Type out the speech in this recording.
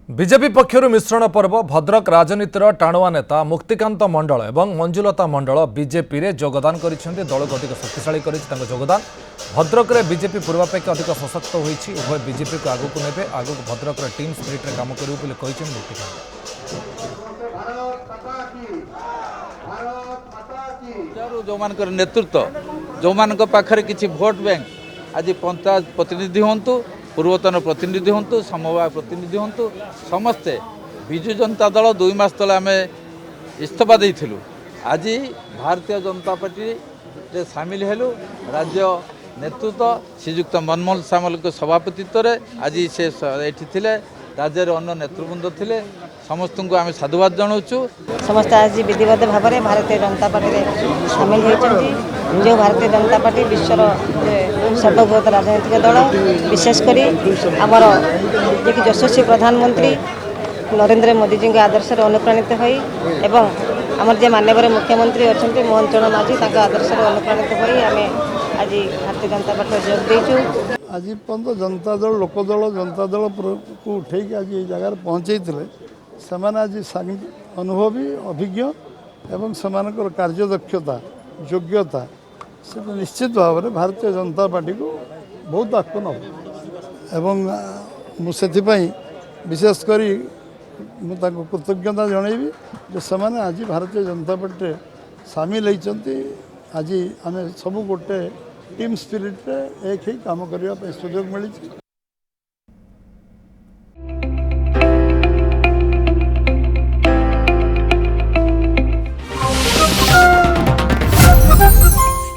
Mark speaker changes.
Speaker 1: BJP पक्षर मिश्रण पर्व भद्रक राजनीतिर टाणुआ नेता मुक्तिकांत मंडल और मंजुलता मंडल बीजेपी रे योगदान कर दल को अधिक शक्तिशाली योगदान भद्रक रे बीजेपी पूर्वापेक्षा अधिक सशक्त होती उभय बीजेपी को आगक ने आगक भद्रक टीम स्पिरिट रे काम करेंगे मुक्तिकांत
Speaker 2: जो मान नेतृत्व जो मान पाखे किसी भोट बैंक आज पंचायत प्रतिनिधि हूँ पूर्वतन प्रतिनिधि हूँ समवाय प्रतिनिधि हूँ समस्ते विजु जनता दल 2 मास तले आम इस्तीफा देलु आज भारतीय जनता पार्टी रे सामिल हेलु राज्य नेतृत्व श्रीजुक्त मनमोहन सामल के सभापतित्व आज से ये राज्य अन्य नेतृवृंद थे समस्त को आम साधुवाद जनाऊँ
Speaker 3: समस्त आज विधिवत भाव में भारतीय जनता पार्टी में सामिल होती जो भारतीय जनता पार्टी विश्वर सर्वबृहत राजनीतिक दल विशेषकर आमर जे यशस्वी प्रधानमंत्री नरेंद्र मोदी जी आदर्श अनुप्राणित हो आमर जे माननीय मुख्यमंत्री अच्छा मोहन चरण माझी आदर्श अनुप्राणित हो आम आज भारतीय जनता पार्टी जोग देचु
Speaker 4: आज पर्यटन जनता दल लोकदल जनता दल को उठे आज ये जगार पहुँचे से आज अनुभवी अभिज्ञ एवं से कार्यदक्षता योग्यता से निश्चित भाव में भारतीय जनता पार्टी को बहुत आगे नब मुझे विशेषकर मुझे कृतज्ञता जनइबी जो से आज भारतीय जनता पार्टी सामिल होती आज आम सब गोटे टीम स्पिरिट रे एक ही काम करने सुजोग मिली।